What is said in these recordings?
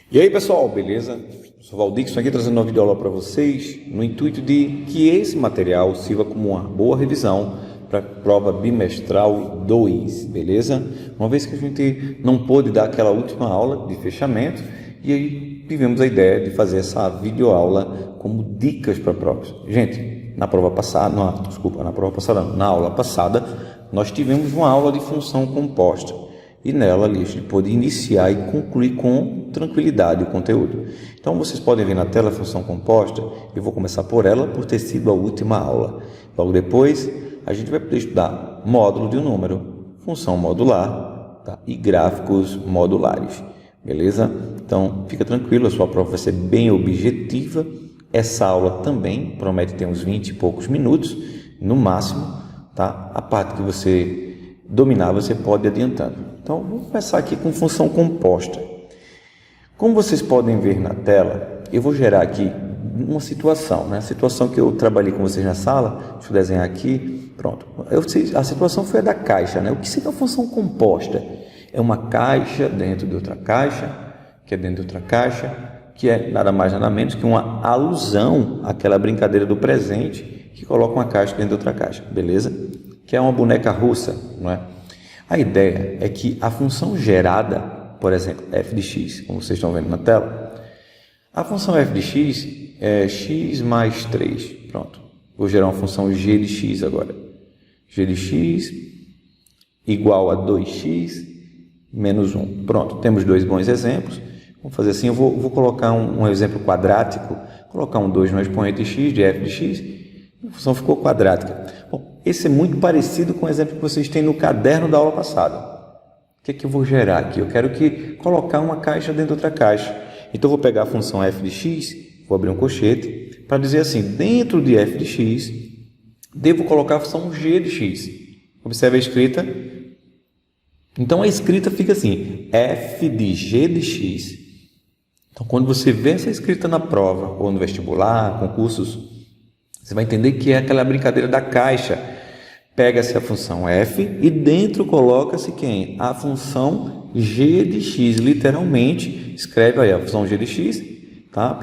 E aí pessoal, beleza? Eu sou Valdir, estou aqui trazendo uma videoaula para vocês no intuito de que esse material sirva como uma boa revisão para a prova bimestral 2, beleza? Uma vez que a gente não pôde dar aquela última aula de fechamento e aí tivemos a ideia de fazer essa videoaula como dicas para provas. Gente, na aula passada, nós tivemos uma aula de função composta. E nela ali a gente pode iniciar e concluir com tranquilidade o conteúdo. Então vocês podem ver na tela a função composta. Eu vou começar por ela por ter sido a última aula. Logo depois a gente vai poder estudar módulo de um número, função modular, tá? E gráficos modulares. Beleza? Então fica tranquilo, a sua prova vai ser bem objetiva. Essa aula também promete ter uns 20 e poucos minutos no máximo, tá? A parte que você dominar você pode ir adiantando. Então, vamos começar aqui com função composta. Como vocês podem ver na tela, eu vou gerar aqui uma situação, né? A situação que eu trabalhei com vocês na sala, deixa eu desenhar aqui, pronto. A situação foi a da caixa, né? O que seria a função composta? É uma caixa dentro de outra caixa, que é dentro de outra caixa, que é nada mais nada menos que uma alusão àquela brincadeira do presente, que coloca uma caixa dentro de outra caixa, beleza? Que é uma boneca russa, não é? A ideia é que a função gerada, por exemplo, f de x, como vocês estão vendo na tela, a função f de x é x mais 3. Pronto. Vou gerar uma função g de x agora. G de x igual a 2x menos 1. Pronto, temos dois bons exemplos. Vamos fazer assim, eu vou colocar um exemplo quadrático, colocar um 2 no expoente x de f de x, a função ficou quadrática. Bom, esse é muito parecido com o exemplo que vocês têm no caderno da aula passada. O que é que eu vou gerar aqui? Eu quero colocar uma caixa dentro de outra caixa. Então, eu vou pegar a função f de x, vou abrir um colchete, para dizer assim, dentro de f de x, devo colocar a função g de x. Observe a escrita. Então, a escrita fica assim, f de g de x. Então, quando você vê essa escrita na prova, ou no vestibular, concursos, você vai entender que é aquela brincadeira da caixa. Pega-se a função f e dentro coloca-se quem? A função g de x. Literalmente, escreve aí a função g de x, tá?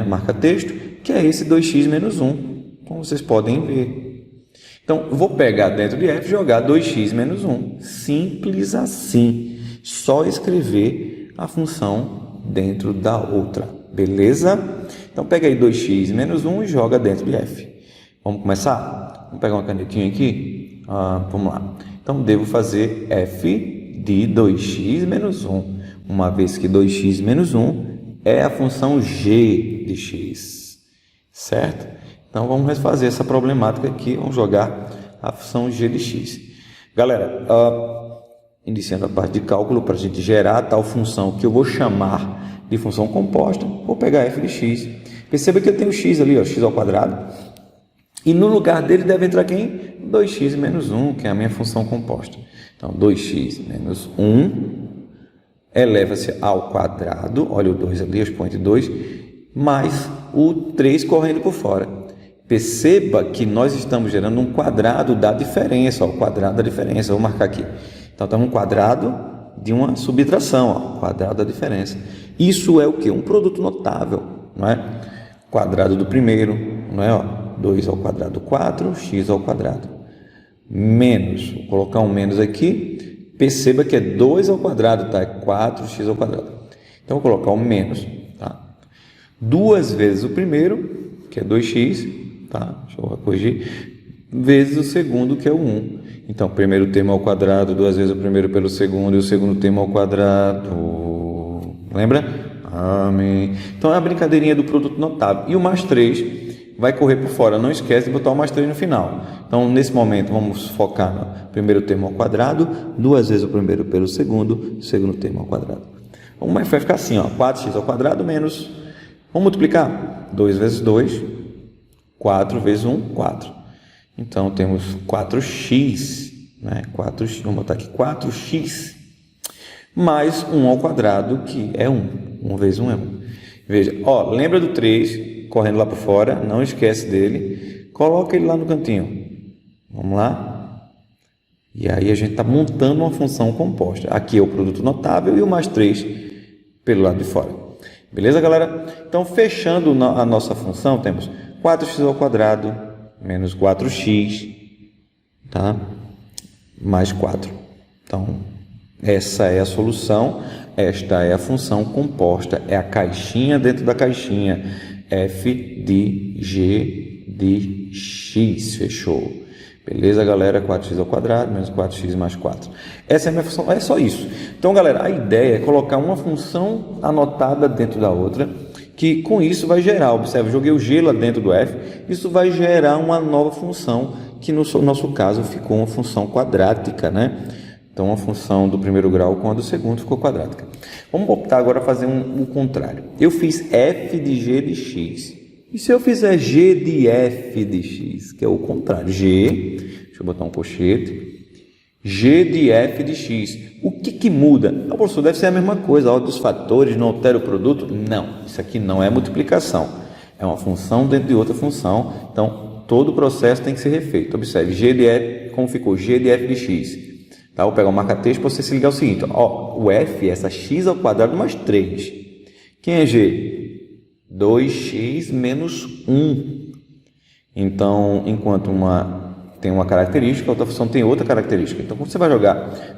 Marca texto, que é esse 2x menos 1. Como vocês podem ver. Então, eu vou pegar dentro de f e jogar 2x menos 1. Simples assim. Só escrever a função dentro da outra. Beleza? Então, pega aí 2x menos 1 e joga dentro de f. Vamos começar? Vamos pegar uma canetinha aqui? Vamos lá. Então, devo fazer f de 2x menos 1. Uma vez que 2x menos 1 é a função g de x. Certo? Então, vamos fazer essa problemática aqui. Vamos jogar a função g de x. Galera, iniciando a parte de cálculo para a gente gerar a tal função que eu vou chamar de função composta, vou pegar f de x. Perceba que eu tenho x ali, ó, x ao quadrado. E no lugar dele deve entrar quem? 2x menos 1, que é a minha função composta. Então, 2x menos 1 eleva-se ao quadrado. Olha o 2 ali, expoente 2. Mais o 3 correndo por fora. Perceba que nós estamos gerando um quadrado da diferença. Ó, o quadrado da diferença. Vou marcar aqui. Então, temos um quadrado de uma subtração, ó, quadrado da diferença. Isso é o que? Um produto notável, não é? Quadrado do primeiro, não é? Ó, 2 ao quadrado, 4, x ao quadrado. Menos, vou colocar um menos aqui, perceba que é 2 ao quadrado, tá? É 4x ao quadrado. Então, vou colocar um menos, tá? 2 vezes o primeiro, que é 2x, tá? Deixa eu corrigir, vezes o segundo, que é o 1. Então, o primeiro termo ao quadrado, 2 vezes o primeiro pelo segundo, e o segundo termo ao quadrado. Lembra? Amém. Então, é a brincadeirinha do produto notável. E o mais 3 vai correr por fora. Não esquece de botar o mais 3 no final. Então, nesse momento, vamos focar no primeiro termo ao quadrado, 2 vezes o primeiro pelo segundo, o segundo termo ao quadrado. Vai ficar assim, ó, 4x ao quadrado menos... Vamos multiplicar? 2 vezes 2, 4 vezes 1, 4. Então, temos 4x, né? 4x, vamos botar aqui 4x, mais 1 ao quadrado, que é 1. 1 vezes 1 é 1. Veja, ó, lembra do 3 correndo lá por fora, não esquece dele. Coloca ele lá no cantinho. Vamos lá? E aí a gente está montando uma função composta. Aqui é o produto notável e o mais 3 pelo lado de fora. Beleza, galera? Então, fechando a nossa função, temos 4x ao quadrado menos 4x, tá? Mais 4. Então, essa é a solução. Esta é a função composta. É a caixinha dentro da caixinha. F de g de x. Fechou. Beleza, galera? 4x ao quadrado menos 4x mais 4. Essa é a minha função. É só isso. Então, galera, a ideia é colocar uma função anotada dentro da outra, que com isso vai gerar, observe, joguei o g lá dentro do f, isso vai gerar uma nova função, que no nosso caso ficou uma função quadrática, né? Então, a função do primeiro grau com a do segundo ficou quadrática. Vamos optar agora a fazer o contrário. Eu fiz f de g de x. E se eu fizer g de f de x, que é o contrário, g, deixa eu botar um colchete, g de f de x, o que muda? Ah, professor, deve ser a mesma coisa, a ordem dos fatores não altera o produto? Não, isso aqui não é multiplicação, é uma função dentro de outra função, então todo o processo tem que ser refeito. Observe, g de f, como ficou g de f de x, tá? Vou pegar o marca-texto para você se ligar o seguinte, ó, o f é essa x ao quadrado mais 3, quem é g? 2x menos 1. Então, enquanto uma tem uma característica, a outra função tem outra característica. Então, quando você vai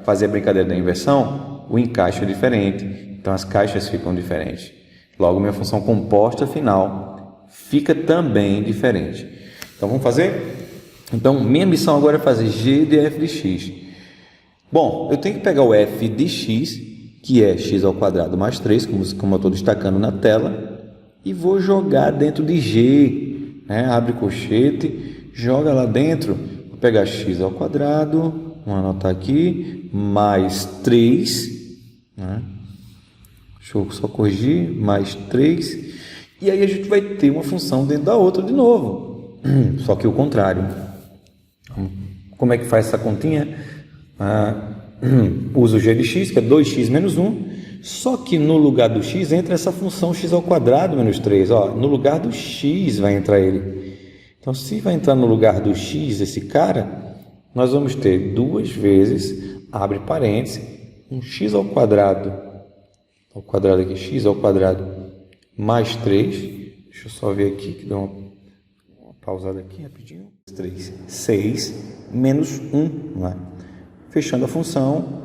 fazer a brincadeira da inversão, o encaixe é diferente. Então, as caixas ficam diferentes. Logo, minha função composta final fica também diferente. Então, vamos fazer? Então, minha missão agora é fazer g de f de x. Bom, eu tenho que pegar o f de x, que é x ao quadrado mais 3, como eu estou destacando na tela, e vou jogar dentro de g, né? Abre colchete, joga lá dentro, vou pegar x ao quadrado, vamos anotar aqui, mais 3, né? Deixa eu só corrigir, mais 3, e aí a gente vai ter uma função dentro da outra de novo, só que o contrário. Como é que faz essa continha? Uso o g de x, que é 2x menos 1, só que no lugar do x entra essa função x ao quadrado menos 3. Ó, no lugar do x vai entrar ele. Então, se vai entrar no lugar do x esse cara, nós vamos ter duas vezes, abre parênteses, um x ao quadrado aqui, x ao quadrado mais 3. Deixa eu só ver aqui, que dá uma pausada aqui rapidinho. 3, 6, menos 1, não é? Fechando a função,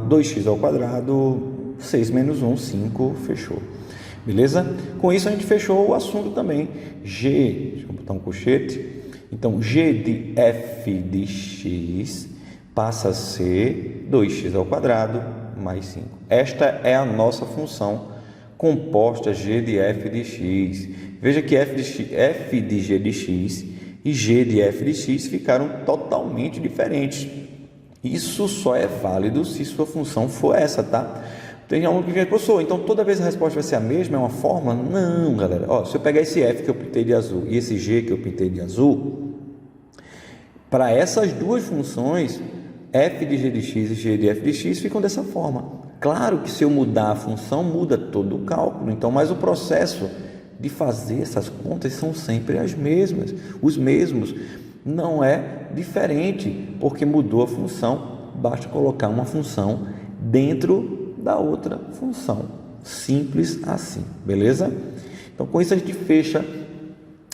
2x ao quadrado, 6 menos 1, 5, fechou. Beleza? Com isso a gente fechou o assunto também. G, deixa eu botar um colchete. Então, g de f de x passa a ser 2x ao quadrado mais 5. Esta é a nossa função composta g de f de x. Veja que f de g de x e g de f de x ficaram totalmente diferentes. Isso só é válido se sua função for essa, tá? Tem aluno que vem, professor, então toda vez a resposta vai ser a mesma, é uma forma? Não, galera. Ó, se eu pegar esse f que eu pintei de azul e esse g que eu pintei de azul, para essas duas funções, f de g de x e g de f de x ficam dessa forma. Claro que se eu mudar a função, muda todo o cálculo. Então, mas o processo de fazer essas contas são sempre os mesmos. Não é diferente, porque mudou a função, basta colocar uma função dentro da outra função, simples assim, beleza? Então, com isso a gente fecha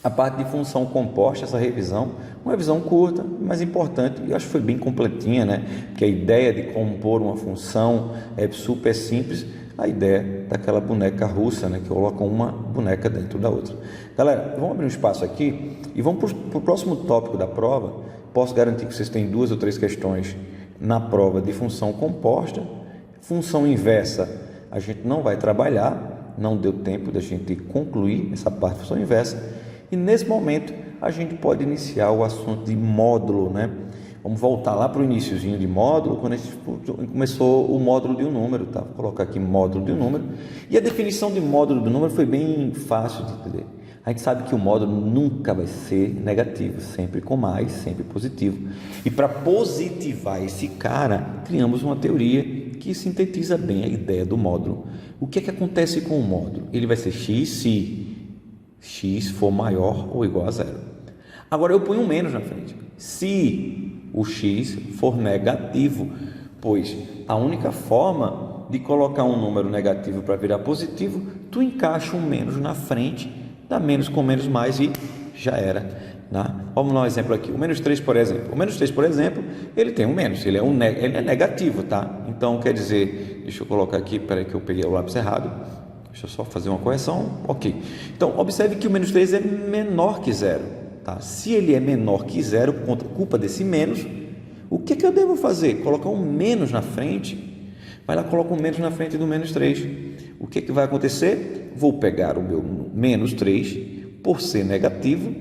a parte de função composta, essa revisão, uma revisão curta, mas importante, e eu acho que foi bem completinha, né? Porque a ideia de compor uma função é super simples, a ideia daquela boneca russa, né? Que coloca uma boneca dentro da outra. Galera, vamos abrir um espaço aqui e vamos para o próximo tópico da prova. Posso garantir que vocês têm 2 ou 3 questões na prova de função composta. Função inversa, a gente não vai trabalhar, não deu tempo da gente concluir essa parte de função inversa. E nesse momento, a gente pode iniciar o assunto de módulo, né? Vamos voltar lá para o iniciozinho de módulo, quando a gente começou o módulo de um número, tá? Vou colocar aqui módulo de um número. E a definição de módulo do número foi bem fácil de entender. A gente sabe que o módulo nunca vai ser negativo, sempre com mais, sempre positivo. E para positivar esse cara, criamos uma teoria que sintetiza bem a ideia do módulo. O que é que acontece com o módulo? Ele vai ser x se x for maior ou igual a zero. Agora eu ponho um menos na frente. Se o x for negativo, pois a única forma de colocar um número negativo para virar positivo, tu encaixa um menos na frente, dá menos com menos mais e já era. Né? Vamos dar um exemplo aqui. O menos 3, por exemplo. O menos 3, por exemplo, ele tem um menos, ele é negativo, tá? Então, quer dizer, deixa eu colocar aqui, peraí que eu peguei o lápis errado. Deixa eu só fazer uma correção. Ok. Então, observe que o menos 3 é menor que zero. Tá? Se ele é menor que zero, por culpa desse menos, o que eu devo fazer? Colocar um menos na frente. Vai lá, coloca um menos na frente do menos 3. O que vai acontecer? Vou pegar o meu menos 3, por ser negativo,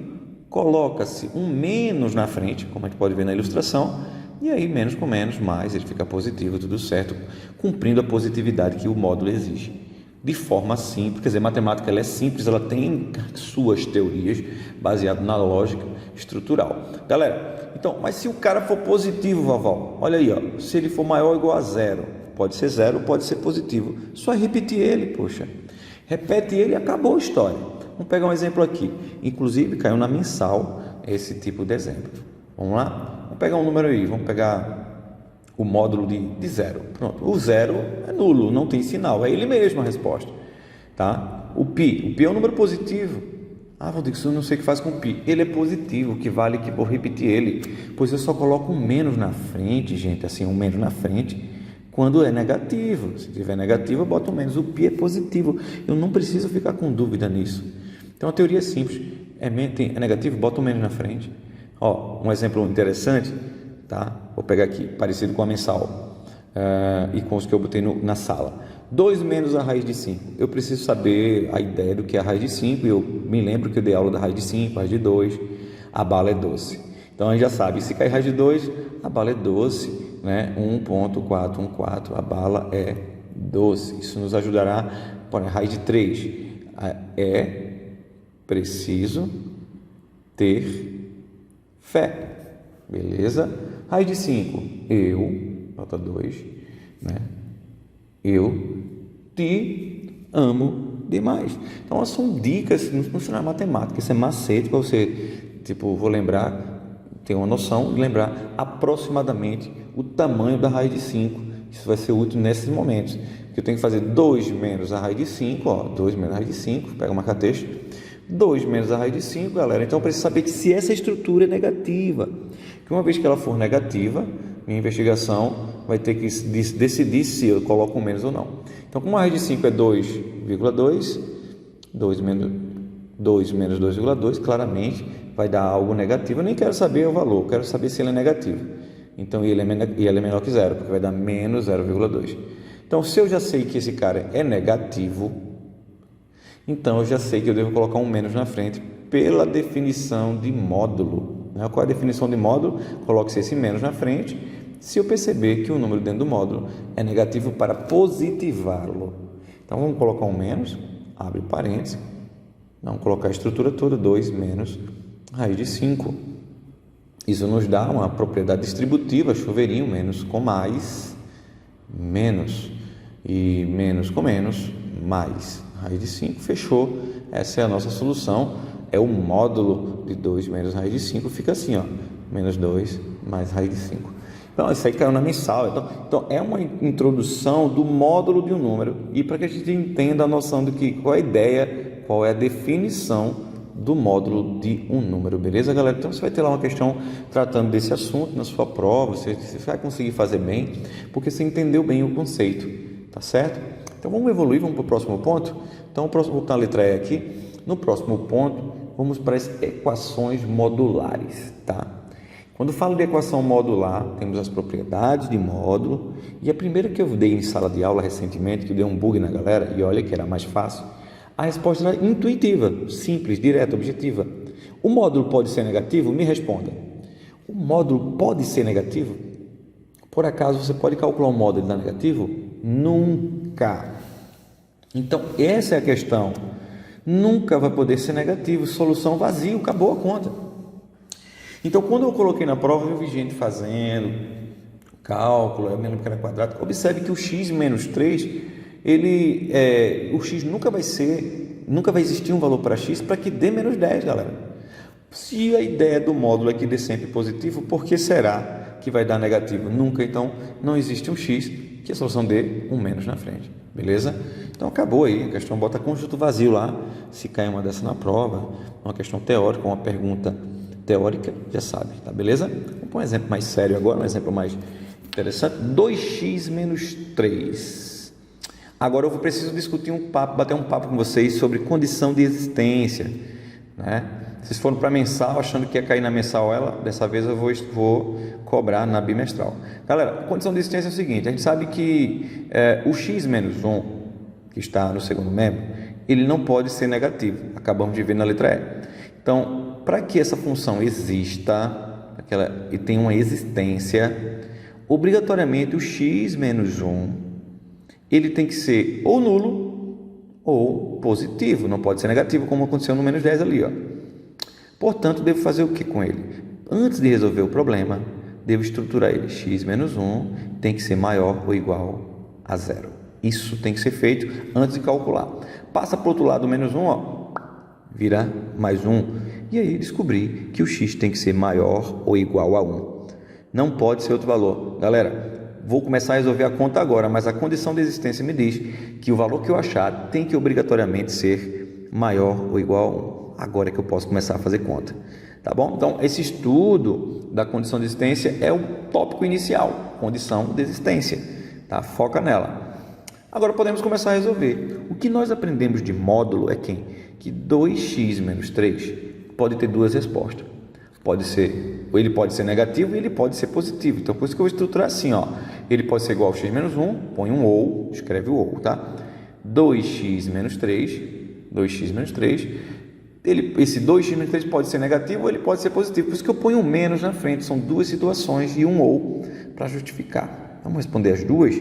coloca-se um menos na frente, como a gente pode ver na ilustração, e aí menos com menos, mais, ele fica positivo, tudo certo, cumprindo a positividade que o módulo exige. De forma simples, quer dizer, matemática ela é simples, ela tem suas teorias baseadas na lógica estrutural. Galera, então, mas se o cara for positivo, Vovó, olha aí, ó, se ele for maior ou igual a zero, pode ser zero, pode ser positivo, só repetir ele, poxa, repete ele e acabou a história. Vamos pegar um exemplo aqui, inclusive caiu na mensal esse tipo de exemplo. Vamos lá? Vamos pegar um número aí, vamos pegar o módulo de zero. Pronto, o zero é nulo, não tem sinal, é ele mesmo a resposta. Tá? O pi é um número positivo. Ah, Rodrigo, eu não sei o que faz com o pi. Ele é positivo, que vale que vou repetir ele. Pois eu só coloco um menos na frente, gente, assim, um menos na frente, quando é negativo. Se tiver negativo, eu boto um menos. O pi é positivo. Eu não preciso ficar com dúvida nisso. Então, a teoria é simples. É negativo, bota um menos na frente. Ó, um exemplo interessante, tá? Vou pegar aqui, parecido com a mensal e com os que eu botei na sala. 2 menos a raiz de 5. Eu preciso saber a ideia do que é a raiz de 5. Eu me lembro que eu dei aula da raiz de 5, raiz de 2. A bala é doce. Então, a gente já sabe, se cair raiz de 2, a bala é doce, né? 1.414, a bala é doce. Isso nos ajudará. Por raiz de 3 é preciso ter fé. Beleza? Raiz de 5, nota 2, né? Eu te amo demais. Então, são dicas, não funciona matemática, isso é macete para você, tipo, vou lembrar, ter uma noção de lembrar aproximadamente o tamanho da raiz de 5. Isso vai ser útil nesses momentos. Eu tenho que fazer 2 menos a raiz de 5, ó, 2 menos a raiz de 5, pega uma marca-texto, 2 menos a raiz de 5, galera. Então, eu preciso saber que se essa estrutura é negativa, que uma vez que ela for negativa, minha investigação vai ter que decidir se eu coloco um menos ou não. Então, como a raiz de 5 é 2,2, 2 menos 2,2, claramente vai dar algo negativo. Eu nem quero saber o valor, eu quero saber se ele é negativo. Então, ele é menor que zero, porque vai dar menos 0,2. Então, se eu já sei que esse cara é negativo, então eu já sei que eu devo colocar um menos na frente pela definição de módulo. Qual é a definição de módulo? Coloque-se esse menos na frente se eu perceber que o número dentro do módulo é negativo para positivá-lo. Então, vamos colocar um menos, abre parênteses, vamos colocar a estrutura toda, 2 menos raiz de 5. Isso nos dá uma propriedade distributiva, chuveirinho, menos com mais, menos, e menos com menos, mais. Raiz de 5, fechou. Essa é a nossa solução. É o módulo de 2 menos raiz de 5. Fica assim, ó, menos 2 mais raiz de 5. Então, isso aí caiu na mensal. Então, é uma introdução do módulo de um número. E para que a gente entenda a noção de que qual é a ideia, qual é a definição do módulo de um número. Beleza, galera? Então, você vai ter lá uma questão tratando desse assunto na sua prova. Você vai conseguir fazer bem, porque você entendeu bem o conceito. Tá certo? Então, vamos evoluir, vamos para o próximo ponto. Então, vou botar a letra E aqui. No próximo ponto, vamos para as equações modulares, tá? Quando falo de equação modular, temos as propriedades de módulo. E a primeira que eu dei em sala de aula recentemente, que deu um bug na galera, e olha que era mais fácil, a resposta era intuitiva, simples, direta, objetiva. O módulo pode ser negativo? Me responda. O módulo pode ser negativo? Por acaso, você pode calcular um módulo da negativo? Nunca. Então, essa é a questão. Nunca vai poder ser negativo. Solução vazio, acabou a conta. Então, quando eu coloquei na prova, eu vi gente fazendo cálculo, eu me lembro que era quadrado. Observe que o x menos 3, o x nunca vai existir um valor para x para que dê menos 10, galera. Se a ideia do módulo é que dê sempre positivo, por que será que vai dar negativo? Nunca. Então, não existe um x que a solução dê um menos na frente. Beleza? Então, acabou aí. A questão bota conjunto vazio lá. Se cair uma dessa na prova, uma questão teórica, uma pergunta teórica, já sabe. Tá? Beleza? Vamos para um exemplo mais sério agora, um exemplo mais interessante. 2x menos 3. Agora eu preciso discutir bater um papo com vocês sobre condição de existência, né? Vocês foram para mensal achando que ia cair na mensal, dessa vez eu vou cobrar na bimestral. Galera, a condição de existência é o seguinte, a gente sabe que o x menos 1, que está no segundo membro, ele não pode ser negativo, acabamos de ver na letra E. Então, para que essa função exista, e tenha uma existência, obrigatoriamente o x menos 1, ele tem que ser ou nulo ou positivo, não pode ser negativo, como aconteceu no menos 10 ali, ó. Portanto, devo fazer o que com ele? Antes de resolver o problema, devo estruturar ele. X menos 1 tem que ser maior ou igual a 0. Isso tem que ser feito antes de calcular. Passa para o outro lado, menos 1, ó, vira mais 1. E aí descobri que o x tem que ser maior ou igual a 1. Não pode ser outro valor. Galera, vou começar a resolver a conta agora, mas a condição de existência me diz que o valor que eu achar tem que obrigatoriamente ser maior ou igual a 1. Agora é que eu posso começar a fazer conta. Tá bom? Então, esse estudo da condição de existência é o tópico inicial, condição de existência. Tá? Foca nela. Agora podemos começar a resolver. O que nós aprendemos de módulo é que 2x menos 3 pode ter duas respostas. Ele pode ser negativo e ele pode ser positivo. Então, por isso que eu vou estruturar assim, ó. Ele pode ser igual a x menos 1, põe um ou, escreve o ou, tá? 2x menos 3, esse 2x menos 3 pode ser negativo ou ele pode ser positivo. Por isso que eu ponho um menos na frente. São duas situações e um ou para justificar. Vamos responder as duas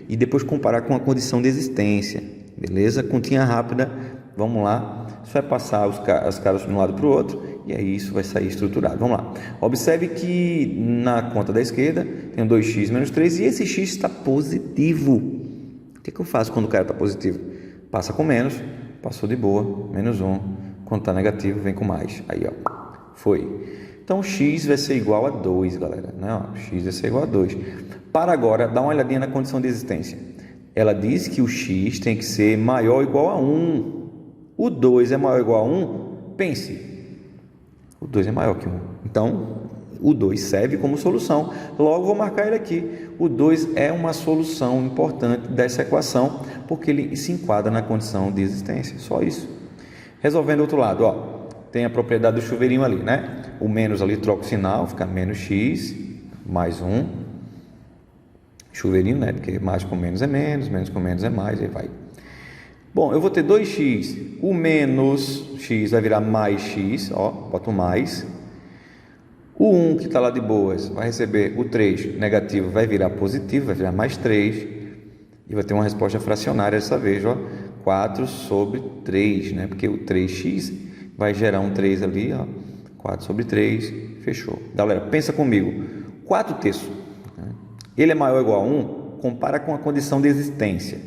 e depois comparar com a condição de existência. Beleza? Continha rápida. Vamos lá. Você vai passar as caras de um lado para o outro e aí isso vai sair estruturado. Vamos lá. Observe que na conta da esquerda tem 2x menos 3 e esse x está positivo. O que eu faço quando o cara está positivo? Passa com menos, passou de boa, menos 1. Quando está negativo, vem com mais. Aí, ó, foi. Então, x vai ser igual a 2, galera. Né? Ó, x vai ser igual a 2. Para agora, dá uma olhadinha na condição de existência. Ela diz que o x tem que ser maior ou igual a 1. O 2 é maior ou igual a 1? Pense. O 2 é maior que 1. Então, o 2 serve como solução. Logo, vou marcar ele aqui. O 2 é uma solução importante dessa equação, porque ele se enquadra na condição de existência. Só isso. Resolvendo do outro lado, ó, tem a propriedade do chuveirinho ali, né? O menos ali troca o sinal, fica menos x, mais 1. Chuveirinho, né? Porque mais com menos é menos com menos é mais, aí vai. Bom, eu vou ter 2x, o menos x vai virar mais x, ó, boto mais. O 1 que está lá de boas vai receber o 3 negativo, vai virar positivo, vai virar mais 3. E vai ter uma resposta fracionária dessa vez, ó. 4 sobre 3, né? Porque o 3x vai gerar um 3 ali, ó. 4 sobre 3, fechou. Galera, pensa comigo. 4/3, né? Ele é maior ou igual a 1? Compara com a condição de existência.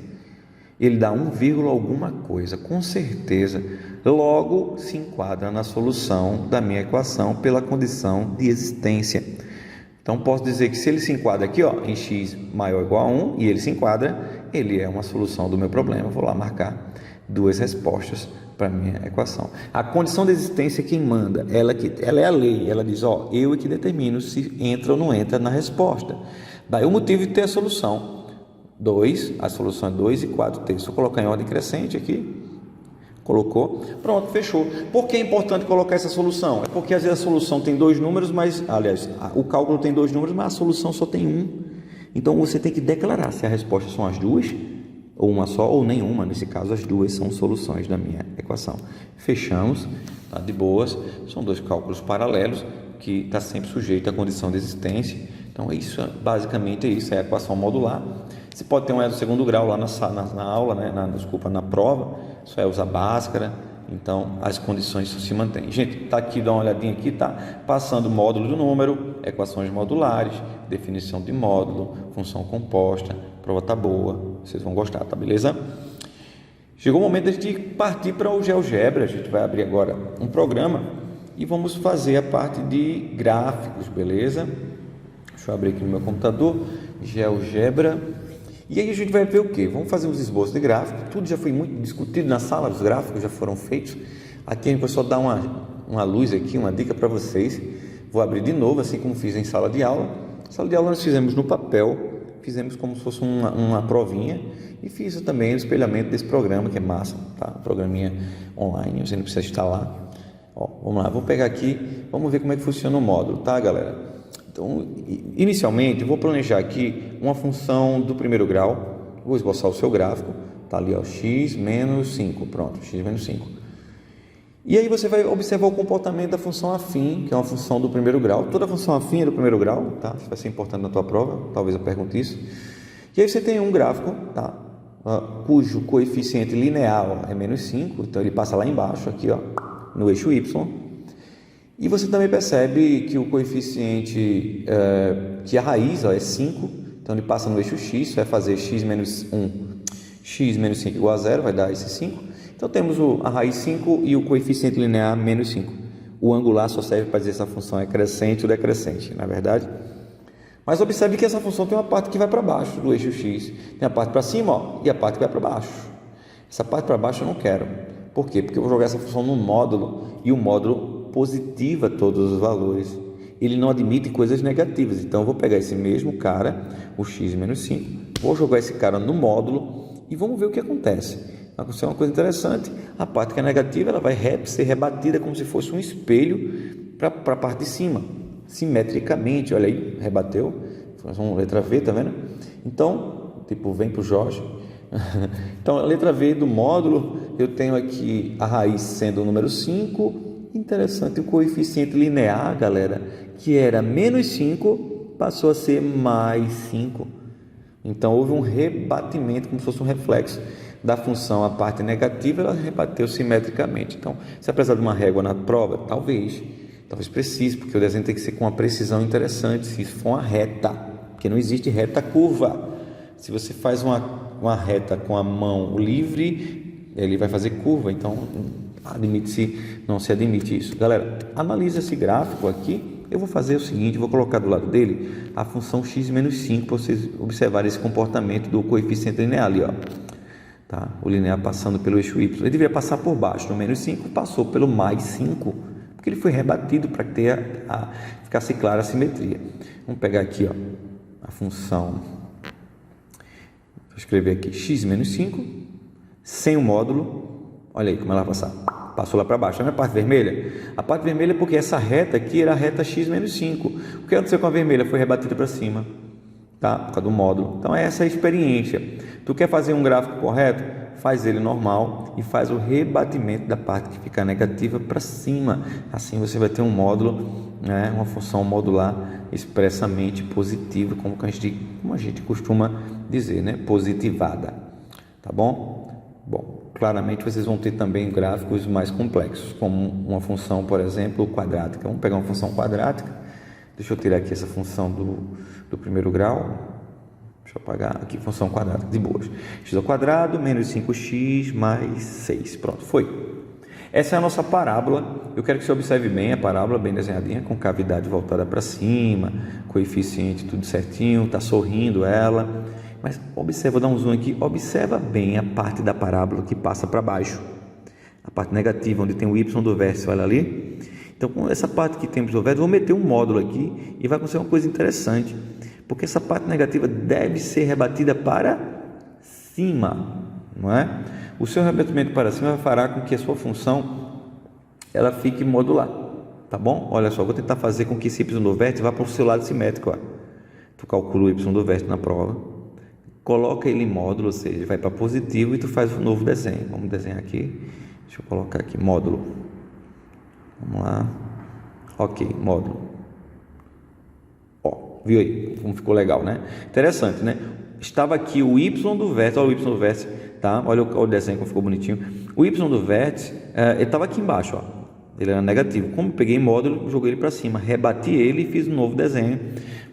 Ele dá 1, alguma coisa, com certeza. Logo, se enquadra na solução da minha equação pela condição de existência. Então, posso dizer que se ele se enquadra aqui, ó, em x maior ou igual a 1, e ele se enquadra, ele é uma solução do meu problema. Vou lá marcar duas respostas para a minha equação. A condição de existência é quem manda. Ela é a lei. Ela diz, ó, eu é que determino se entra ou não entra na resposta. Daí o motivo de ter a solução. 2, a solução é 2 e 4/3. Se eu colocar em ordem crescente aqui, colocou, pronto, fechou. Por que é importante colocar essa solução? É porque às vezes a solução tem dois números, o cálculo tem dois números, mas a solução só tem um. Então você tem que declarar se a resposta são as duas, ou uma só, ou nenhuma. Nesse caso, as duas são soluções da minha equação. Fechamos, tá de boas. São dois cálculos paralelos que está sempre sujeito à condição de existência. Então, basicamente é isso, é a equação modular. Você pode ter um do segundo grau lá na aula, né? na prova, só é usar Bhaskara, então as condições se mantêm. Gente, tá aqui, dá uma olhadinha aqui, tá? Passando módulo do número, equações modulares, definição de módulo, função composta, prova tá boa, vocês vão gostar, tá beleza? Chegou o momento de a gente partir para o GeoGebra. A gente vai abrir agora um programa e vamos fazer a parte de gráficos, beleza? Deixa Deixa eu abrir aqui no meu computador, GeoGebra. E aí a gente vai ver o quê? Vamos fazer uns esboços de gráfico. Tudo já foi muito discutido na sala, os gráficos já foram feitos. Aqui a gente vai só dar uma luz aqui, uma dica para vocês. Vou abrir de novo, assim como fiz em sala de aula. Sala de aula nós fizemos no papel, fizemos como se fosse uma provinha. E fiz também o espelhamento desse programa, que é massa, tá? Programinha online, você não precisa instalar. Ó, vamos lá, vou pegar aqui, vamos ver como é que funciona o módulo, tá, galera? Então, inicialmente, vou planejar aqui uma função do primeiro grau, vou esboçar o seu gráfico, tá ali, ó, x menos 5, pronto, x menos 5. E aí você vai observar o comportamento da função afim, que é uma função do primeiro grau. Toda função afim é do primeiro grau, tá? Isso vai ser importante na tua prova, talvez eu pergunte isso. E aí você tem um gráfico, tá? Cujo coeficiente linear é menos 5, então ele passa lá embaixo, aqui, ó, no eixo y. E você também percebe que o coeficiente, que a raiz, ó, é 5, então ele passa no eixo x, isso vai fazer x menos 1, x menos 5 igual a 0, vai dar esse 5. Então temos a raiz 5 e o coeficiente linear menos 5. O angular só serve para dizer se a função é crescente ou decrescente, na verdade. Mas observe que essa função tem uma parte que vai para baixo do eixo x, tem a parte para cima, ó, e a parte que vai para baixo. Essa parte para baixo eu não quero. Por quê? Porque eu vou jogar essa função no módulo, e o módulo positiva todos os valores. Ele não admite coisas negativas. Então eu vou pegar esse mesmo cara, o x menos 5, vou jogar esse cara no módulo e vamos ver o que acontece. Vai acontecer uma coisa interessante. A parte que é negativa, ela vai ser rebatida como se fosse um espelho para a parte de cima, simetricamente. Olha aí, rebateu. Faz uma letra V, tá vendo? Então, tipo, vem para o Jorge. Então, a letra V do módulo, eu tenho aqui a raiz sendo o número 5. Interessante, o coeficiente linear, galera, que era menos 5, passou a ser mais 5. Então, houve um rebatimento, como se fosse um reflexo da função. A parte negativa, ela rebateu simetricamente. Então, se precisar de uma régua na prova, talvez precise, porque o desenho tem que ser com uma precisão interessante, se isso for uma reta, porque não existe reta curva. Se você faz uma reta com a mão livre, ele vai fazer curva, então não se admite isso. Galera, analisa esse gráfico aqui. Eu vou fazer o seguinte, vou colocar do lado dele a função x menos 5 para vocês observarem esse comportamento do coeficiente linear ali, ó. Tá? O linear passando pelo eixo y. Ele deveria passar por baixo, no menos 5 passou pelo mais 5, porque ele foi rebatido para ter ficasse clara a simetria. Vamos pegar aqui, ó, a função, vou escrever aqui x menos 5, sem o módulo. Olha aí como ela vai passar. Passou lá para baixo. A minha parte vermelha? A parte vermelha é porque essa reta aqui era a reta x menos 5. O que aconteceu com a vermelha? Foi rebatida para cima, tá? Por causa do módulo. Então, essa é a experiência. Tu quer fazer um gráfico correto? Faz ele normal e faz o rebatimento da parte que fica negativa para cima. Assim você vai ter um módulo, né? Uma função modular expressamente positiva, como a gente costuma dizer, né? Positivada. Tá bom? Bom, claramente vocês vão ter também gráficos mais complexos, como uma função, por exemplo, quadrática. Vamos pegar uma função quadrática. Deixa eu tirar aqui essa função do primeiro grau. Deixa eu apagar aqui, função quadrática, de boas. X ao quadrado menos 5x mais 6. Pronto, foi. Essa é a nossa parábola. Eu quero que você observe bem a parábola, bem desenhadinha, com cavidade voltada para cima, coeficiente tudo certinho, está sorrindo ela. Mas observa, vou dar um zoom aqui, observa bem a parte da parábola que passa para baixo. A parte negativa, onde tem o y do vértice, olha ali. Então, com essa parte que temos do vértice, vou meter um módulo aqui e vai acontecer uma coisa interessante. Porque essa parte negativa deve ser rebatida para cima, não é? O seu rebatimento para cima fará com que a sua função ela fique modular, tá bom? Olha só, vou tentar fazer com que esse y do vértice vá para o seu lado simétrico, ó. Tu calcula o y do vértice na prova, coloca ele em módulo, ou seja, ele vai para positivo e tu faz um novo desenho. Vamos desenhar aqui, deixa eu colocar aqui, módulo. Vamos lá, ok, módulo. Ó, viu aí como ficou legal, né? Interessante, né? Estava aqui o y do vértice, olha o y do vértice, tá? Olha o desenho como ficou bonitinho. O y do vértice, ele estava aqui embaixo, ó. Ele era negativo. Como eu peguei módulo, joguei ele para cima, rebati ele e fiz um novo desenho,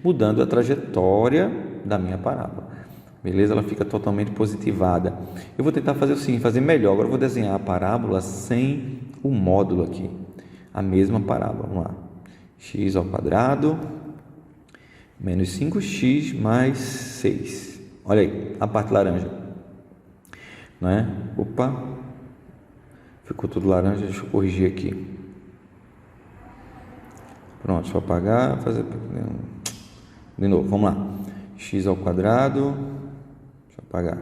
mudando a trajetória da minha parábola. Beleza? Ela fica totalmente positivada. Eu vou tentar fazer o seguinte, fazer melhor. Agora eu vou desenhar a parábola sem o módulo aqui. A mesma parábola. Vamos lá. X ao quadrado menos 5x mais 6. Olha aí, a parte laranja. Não é? Opa, ficou tudo laranja, deixa eu corrigir aqui. Pronto, deixa eu apagar, fazer de novo, vamos lá. X ao quadrado, deixa eu apagar.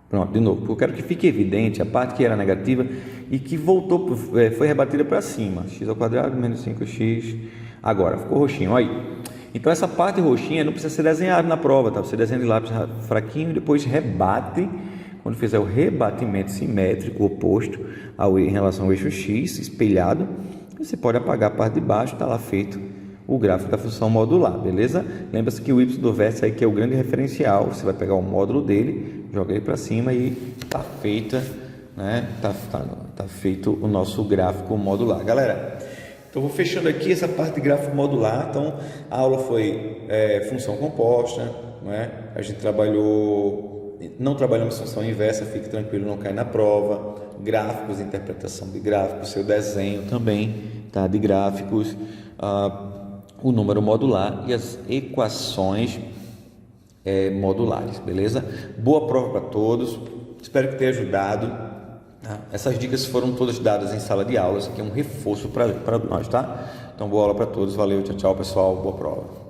Pronto, de novo, porque eu quero que fique evidente a parte que era negativa e que voltou, foi rebatida para cima. X ao quadrado menos 5x. Agora, ficou roxinho, olha aí. Então essa parte roxinha não precisa ser desenhada na prova, tá? Você desenha de lápis fraquinho e depois rebate. Quando fizer o rebatimento simétrico oposto em relação ao eixo x, espelhado, você pode apagar a parte de baixo, está lá feito o gráfico da função modular, beleza? Lembra-se que o y do vértice aí que é o grande referencial, você vai pegar o módulo dele, joga ele para cima e está feita, né? Tá feito o nosso gráfico modular. Galera, então vou fechando aqui essa parte de gráfico modular. Então a aula foi função composta, né? A gente não trabalhamos função inversa, fique tranquilo, não cai na prova. Gráficos, interpretação de gráficos, seu desenho também, tá? De gráficos, o número modular e as equações modulares, beleza? Boa prova para todos, espero que tenha ajudado. Tá? Essas dicas foram todas dadas em sala de aula, isso aqui é um reforço para nós, tá? Então boa aula para todos, valeu, tchau, tchau pessoal, boa prova.